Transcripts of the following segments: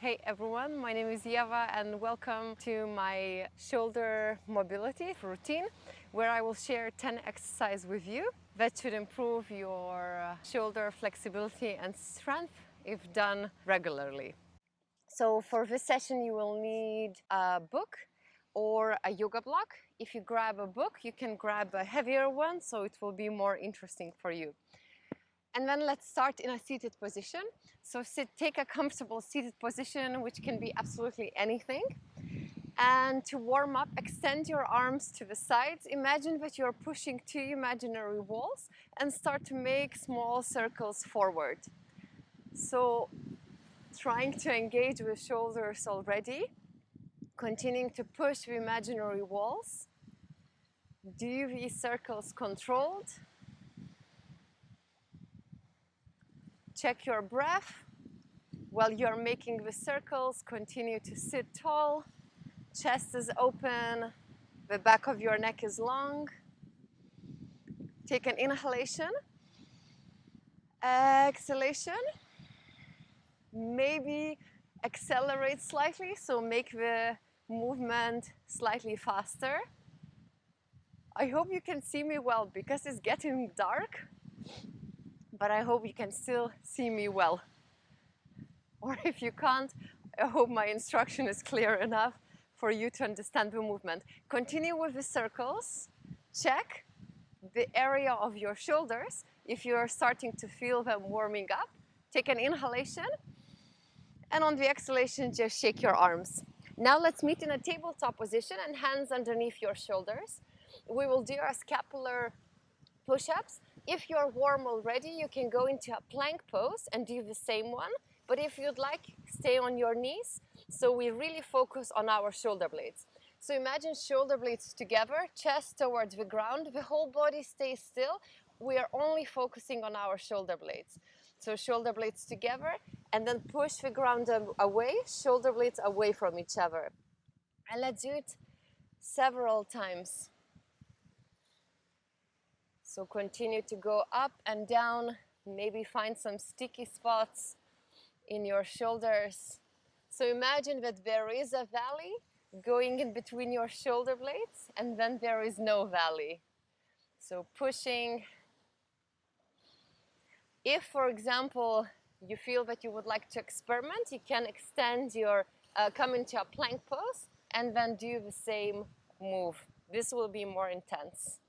Hey everyone, my name is Yeva and welcome to my shoulder mobility routine where I will share 10 exercises with you that should improve your shoulder flexibility and strength if done regularly. So for this session you will need a book or a yoga block. If you grab a book, you can grab a heavier one so it will be more interesting for you. And then let's start in a seated position. So take a comfortable seated position, which can be absolutely anything. And to warm up, extend your arms to the sides. Imagine that you're pushing two imaginary walls and start to make small circles forward. So trying to engage with shoulders already, continuing to push the imaginary walls. Do these circles controlled. Check your breath. While you're making the circles, continue to sit tall. Chest is open. The back of your neck is long. Take an inhalation. Exhalation. Maybe accelerate slightly, so make the movement slightly faster. I hope you can see me well because it's getting dark. But I hope you can still see me well. Or if you can't, I hope my instruction is clear enough for you to understand the movement. Continue with the circles. Check the area of your shoulders. If you're starting to feel them warming up, take an inhalation. And on the exhalation, just shake your arms. Now let's meet in a tabletop position and hands underneath your shoulders. We will do our scapular push-ups. If you're warm already, you can go into a plank pose and do the same one. But if you'd like, stay on your knees. So we really focus on our shoulder blades. So imagine shoulder blades together, chest towards the ground. The whole body stays still. We are only focusing on our shoulder blades. So shoulder blades together and then push the ground away, shoulder blades away from each other. And let's do it several times. So continue to go up and down, maybe find some sticky spots in your shoulders. So imagine that there is a valley going in between your shoulder blades and then there is no valley. So pushing. If, for example, you feel that you would like to experiment, you can extend come into a plank pose and then do the same move. This will be more intense.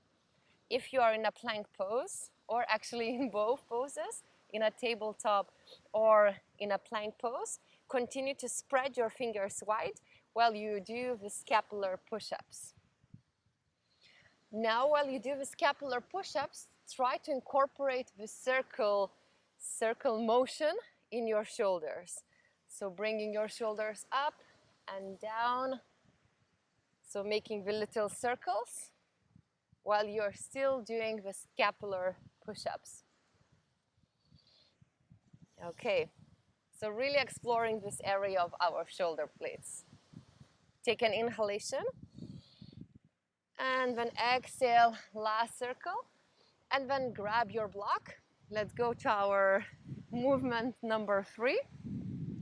If you are in a plank pose, or actually in both poses, in a tabletop or in a plank pose, continue to spread your fingers wide while you do the scapular push-ups. Now, while you do the scapular push-ups, try to incorporate the circle motion in your shoulders. So bringing your shoulders up and down, so making the little circles while you're still doing the scapular push-ups. Okay, so really exploring this area of our shoulder blades. Take an inhalation and then exhale, last circle, and then grab your block. Let's go to our movement number 3.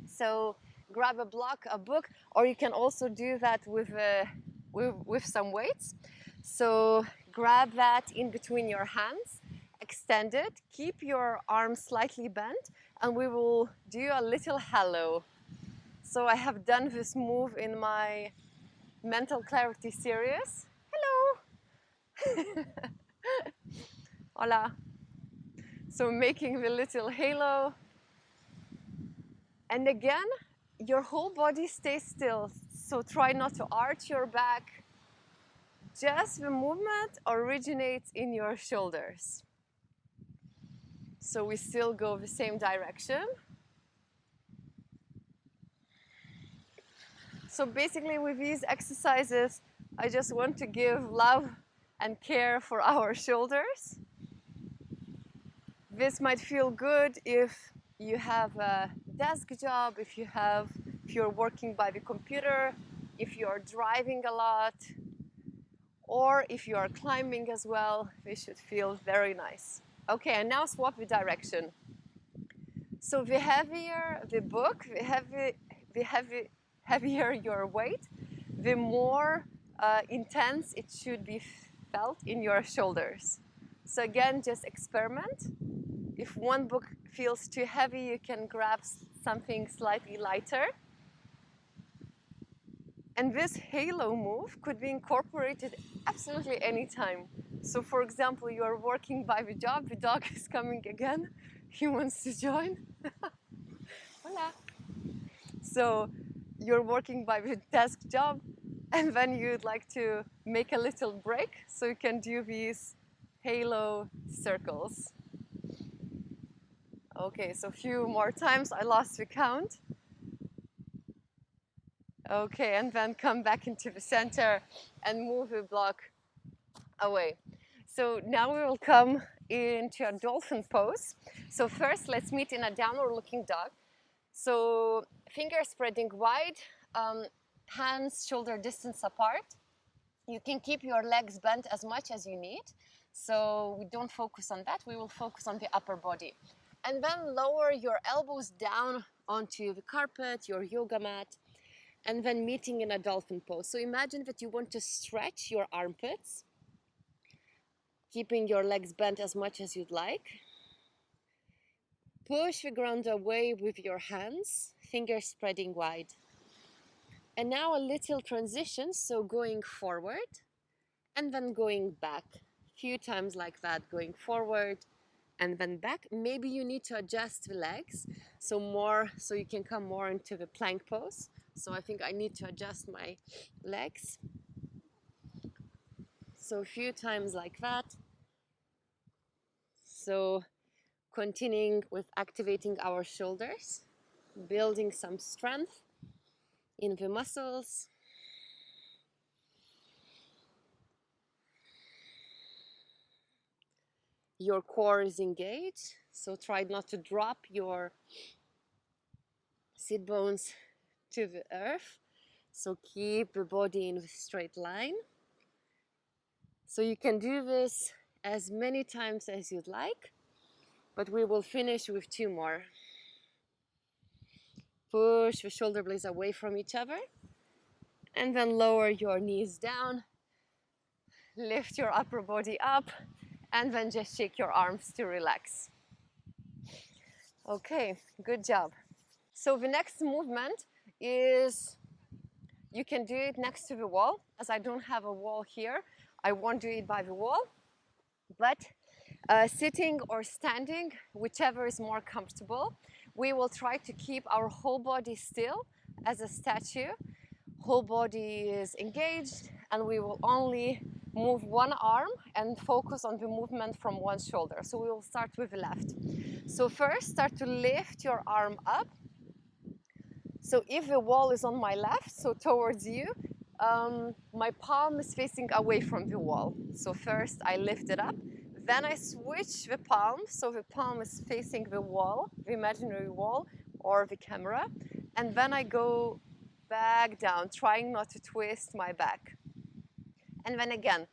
So grab a block, a book, or you can also do that with some weights. So grab that in between your hands, extend it, keep your arms slightly bent, and we will do a little hello. So I have done this move in my mental clarity series. Hello! Hola! So making the little halo. And again, your whole body stays still. So try not to arch your back. Just the movement originates in your shoulders. So we still go the same direction. So basically with these exercises, I just want to give love and care for our shoulders. This might feel good if you have a desk job, if you're working by the computer, if you're driving a lot, or if you are climbing as well. This should feel very nice. Okay, and now swap the direction. So the heavier the book, the the heavier your weight, the more intense it should be felt in your shoulders. So again, just experiment. If one book feels too heavy, you can grab something slightly lighter. And this halo move could be incorporated absolutely anytime. So for example, you're working by the job, the dog is coming again, he wants to join. Hola. So you're working by the desk job, and then you'd like to make a little break, so you can do these halo circles. Okay, so a few more times, I lost the count. Okay, and then come back into the center and move the block away. So now we will come into a dolphin pose. So first, let's meet in a downward looking dog. So fingers spreading wide, hands shoulder distance apart. You can keep your legs bent as much as you need. So we don't focus on that, we will focus on the upper body. And then lower your elbows down onto the carpet, your yoga mat, and then meeting in a dolphin pose. So imagine that you want to stretch your armpits, keeping your legs bent as much as you'd like. Push the ground away with your hands, fingers spreading wide. And now a little transition, so going forward and then going back. A few times like that, going forward and then back. Maybe you need to adjust the legs, so you can come more into the plank pose. So I think I need to adjust my legs. So a few times like that. So continuing with activating our shoulders, building some strength in the muscles. Your core is engaged, so try not to drop your sit bones to the earth. So keep the body in a straight line. So you can do this as many times as you'd like, but we will finish with 2 more. Push the shoulder blades away from each other, and then lower your knees down, lift your upper body up, and then just shake your arms to relax. Okay, good job. So the next movement is, you can do it next to the wall. As I don't have a wall here, I won't do it by the wall, but sitting or standing, whichever is more comfortable, we will try to keep our whole body still as a statue. Whole body is engaged, and we will only move one arm and focus on the movement from one shoulder. So we will start with the left. So first, start to lift your arm up. So if the wall is on my left, so towards you, my palm is facing away from the wall. So first I lift it up, then I switch the palm, so the palm is facing the wall, the imaginary wall or the camera, and then I go back down, trying not to twist my back. And then again,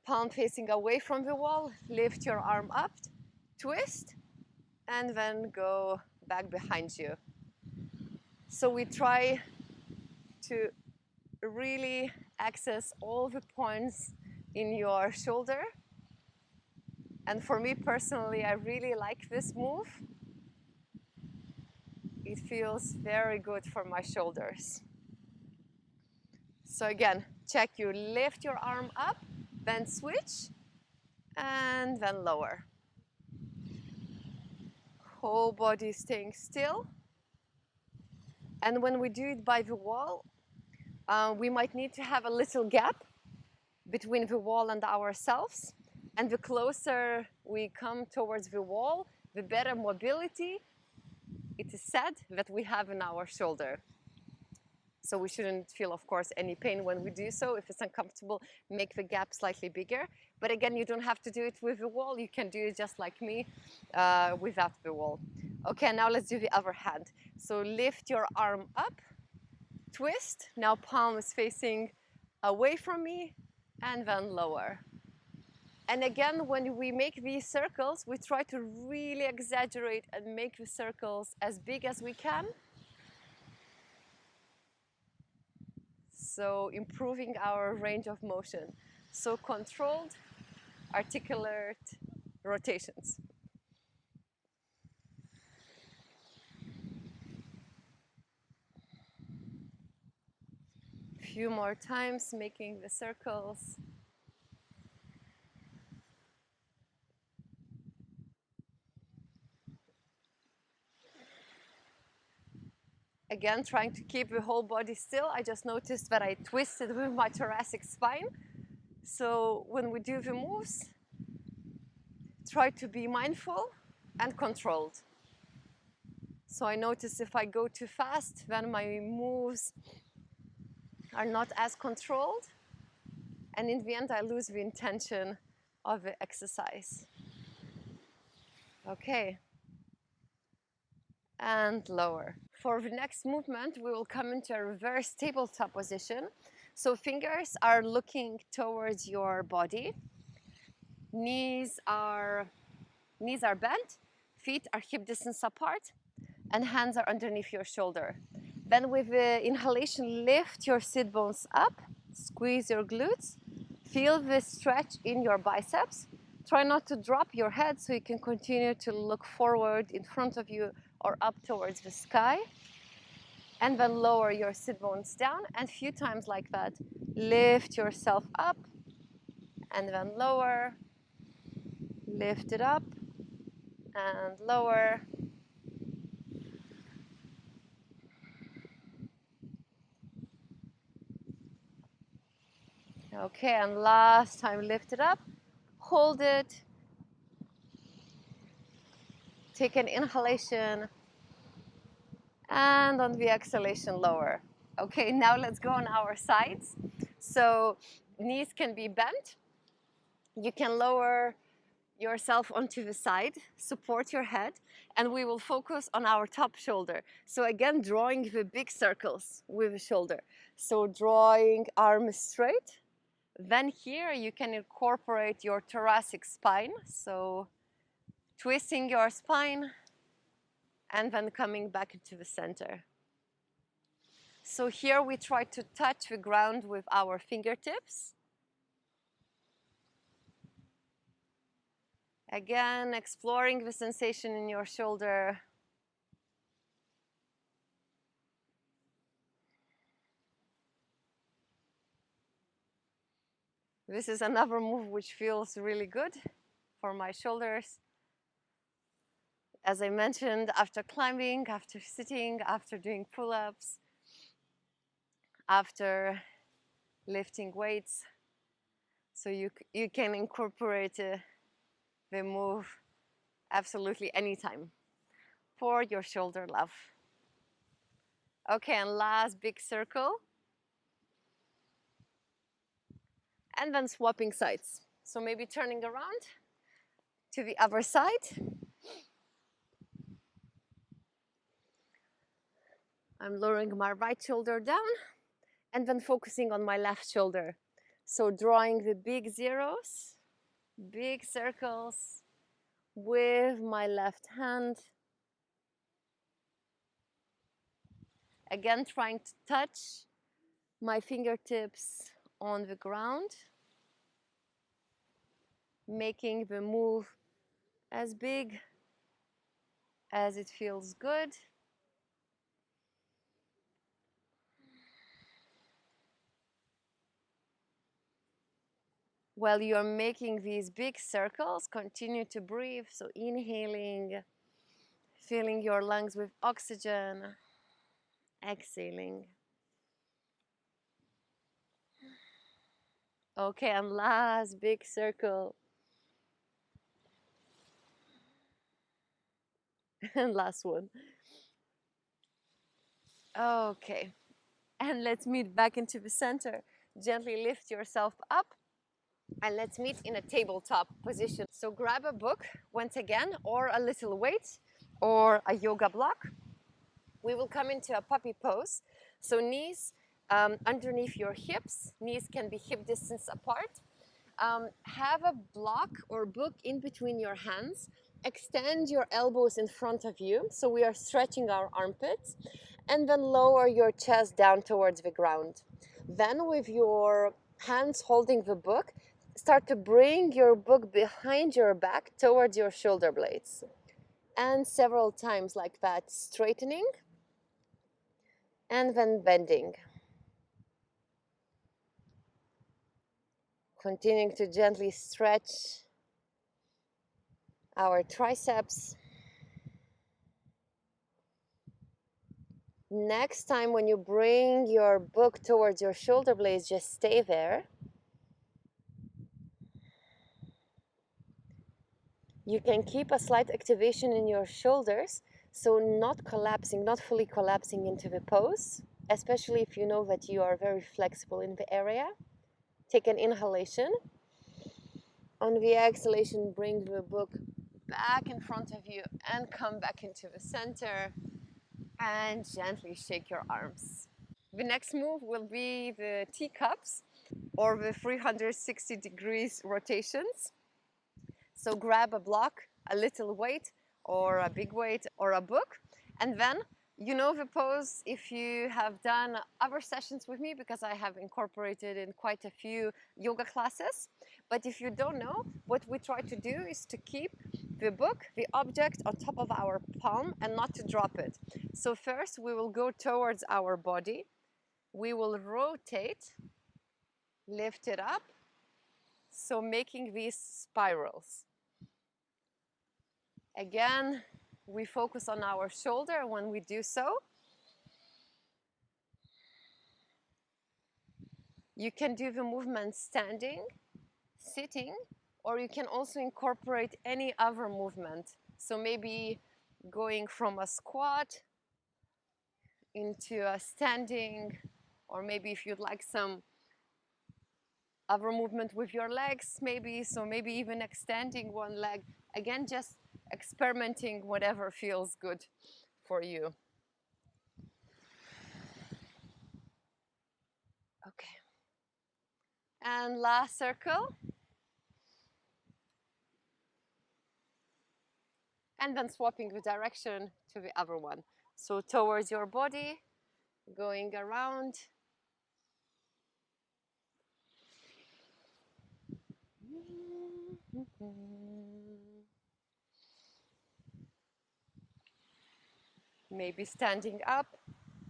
palm facing away from the wall, lift your arm up, twist, and then go back behind you. So we try to really access all the points in your shoulder. And for me personally, I really like this move. It feels very good for my shoulders. So again, check, you lift your arm up, then switch, and then lower. Whole body staying still. And when we do it by the wall, we might need to have a little gap between the wall and ourselves. And the closer we come towards the wall, the better mobility it is said that we have in our shoulder. So we shouldn't feel, of course, any pain when we do so. If it's uncomfortable, make the gap slightly bigger. But again, you don't have to do it with the wall. You can do it just like me without the wall. Okay, now let's do the other hand. So lift your arm up, twist. Now palm is facing away from me, and then lower. And again, when we make these circles, we try to really exaggerate and make the circles as big as we can. So improving our range of motion. So controlled, articulate rotations. Few more times, making the circles. Again, trying to keep the whole body still. I just noticed that I twisted with my thoracic spine. So when we do the moves, try to be mindful and controlled. So I notice if I go too fast, then my moves are not as controlled. And in the end, I lose the intention of the exercise. Okay. And lower. For the next movement, we will come into a reverse tabletop position. So fingers are looking towards your body. Knees are bent, feet are hip distance apart, and hands are underneath your shoulder. Then with the inhalation, lift your sit bones up, squeeze your glutes, feel the stretch in your biceps. Try not to drop your head so you can continue to look forward in front of you or up towards the sky. And then lower your sit bones down, and a few times like that. Lift yourself up, and then lower. Lift it up, and lower. Okay, and last time, lift it up. Hold it. Take an inhalation. And on the exhalation, lower. Okay, now let's go on our sides. So knees can be bent. You can lower yourself onto the side, support your head, and we will focus on our top shoulder. So again, drawing the big circles with the shoulder. So drawing arms straight. Then here you can incorporate your thoracic spine. So twisting your spine, and then coming back into the center. So here we try to touch the ground with our fingertips. Again, exploring the sensation in your shoulder. This is another move which feels really good for my shoulders. As I mentioned, after climbing, after sitting, after doing pull-ups, after lifting weights. So you can incorporate the move absolutely anytime for your shoulder love. Okay, and last big circle. And then swapping sides. So maybe turning around to the other side. I'm lowering my right shoulder down and then focusing on my left shoulder. So drawing the big zeros, big circles with my left hand. Again, trying to touch my fingertips on the ground, making the move as big as it feels good. While you're making these big circles, continue to breathe. So inhaling, filling your lungs with oxygen, exhaling. Okay, and last big circle. And last one. Okay, and let's meet back into the center. Gently lift yourself up. And let's meet in a tabletop position. So grab a book, once again, or a little weight, or a yoga block. We will come into a puppy pose. So knees underneath your hips. Knees can be hip distance apart. Have a block or book in between your hands. Extend your elbows in front of you. So we are stretching our armpits. And then lower your chest down towards the ground. Then with your hands holding the book, start to bring your book behind your back towards your shoulder blades. And several times like that, straightening and then bending. Continuing to gently stretch our triceps. Next time when you bring your book towards your shoulder blades, just stay there. You can keep a slight activation in your shoulders, so not collapsing, not fully collapsing into the pose, especially if you know that you are very flexible in the area. Take an inhalation. On the exhalation, bring the book back in front of you and come back into the center and gently shake your arms. The next move will be the teacups or the 360 degrees rotations. So grab a block, a little weight or a big weight or a book, and then you know the pose if you have done other sessions with me, because I have incorporated in quite a few yoga classes. But if you don't know, what we try to do is to keep the book, the object, on top of our palm and not to drop it. So first we will go towards our body. We will rotate, lift it up, so making these spirals. Again, we focus on our shoulder when we do so. You can do the movement standing, sitting, or you can also incorporate any other movement. So maybe going from a squat into a standing, or maybe if you'd like some other movement with your legs, maybe, so maybe even extending one leg. Again, just experimenting whatever feels good for you. Okay. And last circle. And then swapping the direction to the other one. So towards your body, going around. Maybe standing up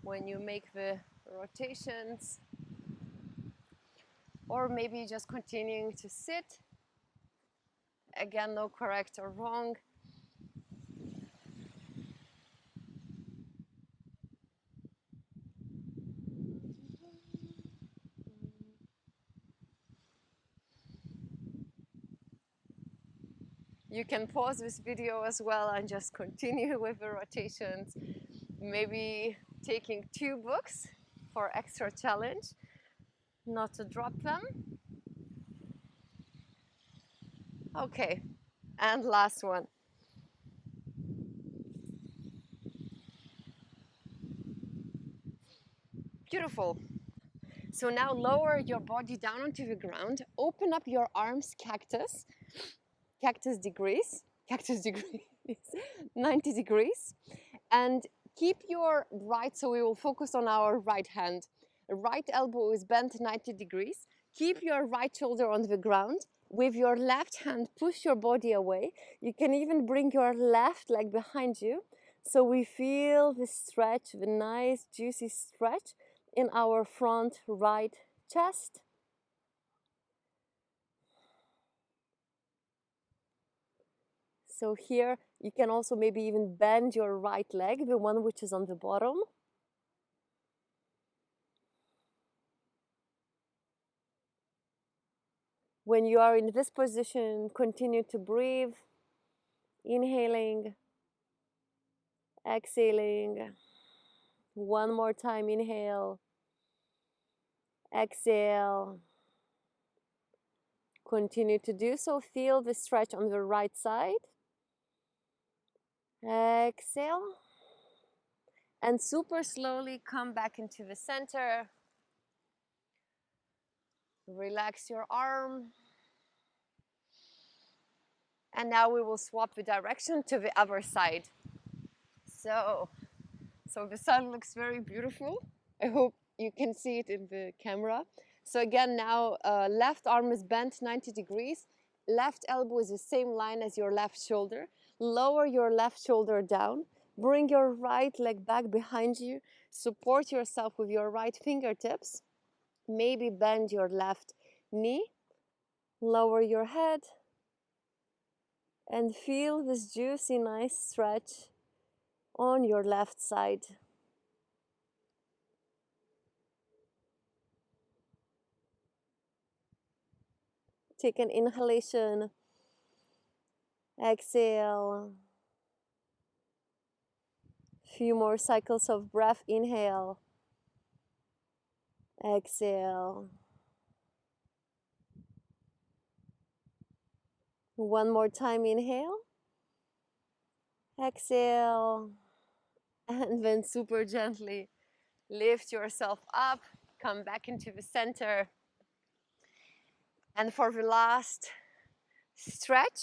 when you make the rotations, or maybe just continuing to sit. Again, no correct or wrong. You can pause this video as well and just continue with the rotations. Maybe taking 2 books for extra challenge, not to drop them. Okay, and last one. Beautiful. So now lower your body down onto the ground, open up your arms, cactus degrees, 90 degrees, and keep your right, so we will focus on our right hand. Right elbow is bent 90 degrees. Keep your right shoulder on the ground. With your left hand, push your body away. You can even bring your left leg behind you. So we feel the stretch, the nice juicy stretch in our front right chest. So here you can also maybe even bend your right leg, the one which is on the bottom. When you are in this position, continue to breathe, inhaling, exhaling. One more time, inhale, exhale. Continue to do so. Feel the stretch on the right side. Exhale. And super slowly come back into the center. Relax your arm. And now we will swap the direction to the other side. So the sun looks very beautiful. I hope you can see it in the camera. So again, now left arm is bent 90 degrees. Left elbow is the same line as your left shoulder. Lower your left shoulder down. Bring your right leg back behind you. Support yourself with your right fingertips. Maybe bend your left knee. Lower your head. And feel this juicy, nice stretch on your left side. Take an inhalation. Exhale. Few more cycles of breath. Inhale. Exhale. One more time. Inhale. Exhale. And then super gently lift yourself up. Come back into the center. And for the last stretch,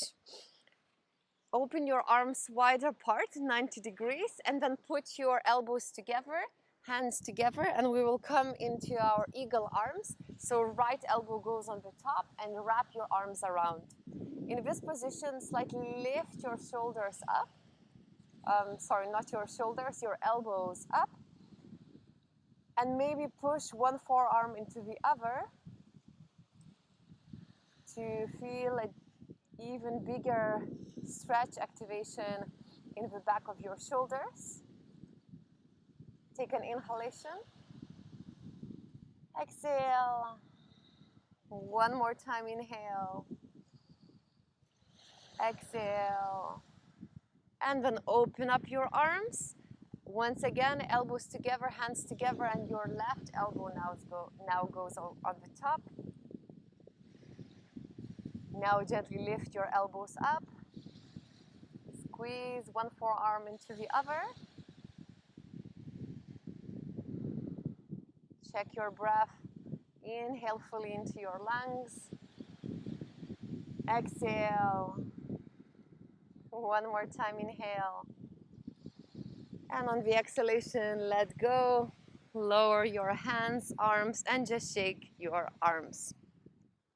open your arms wide apart, 90 degrees, and then put your elbows together, hands together, and we will come into our eagle arms. So right elbow goes on the top and wrap your arms around. In this position, slightly lift your shoulders up. Sorry, not your shoulders, your elbows up. And maybe push one forearm into the other to feel an even bigger stretch activation in the back of your shoulders. Take an inhalation. Exhale. One more time, inhale. Exhale. And then open up your arms. Once again, elbows together, hands together, and your left elbow now goes on the top. Now gently lift your elbows up. Squeeze one forearm into the other. Check your breath. Inhale fully into your lungs. Exhale. One more time, inhale. And on the exhalation, let go. Lower your hands, arms, and just shake your arms.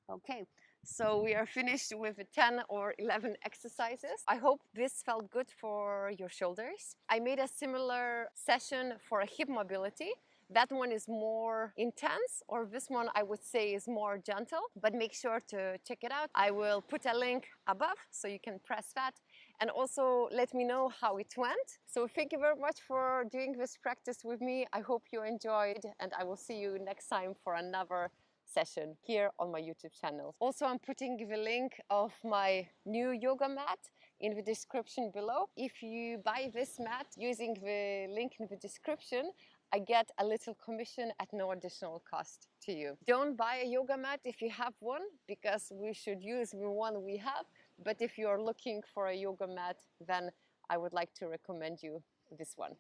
Okay. So we are finished with 10 or 11 exercises. I hope this felt good for your shoulders. I made a similar session for a hip mobility. That one is more intense, or this one I would say is more gentle, but make sure to check it out. I will put a link above so you can press that, and also let me know how it went. So thank you very much for doing this practice with me. I hope you enjoyed, and I will see you next time for another session here on my YouTube channel. Also, I'm putting the link of my new yoga mat in the description below. If you buy this mat using the link in the description, I get a little commission at no additional cost to you. Don't buy a yoga mat if you have one, because we should use the one we have. But if you're looking for a yoga mat, then I would like to recommend you this one.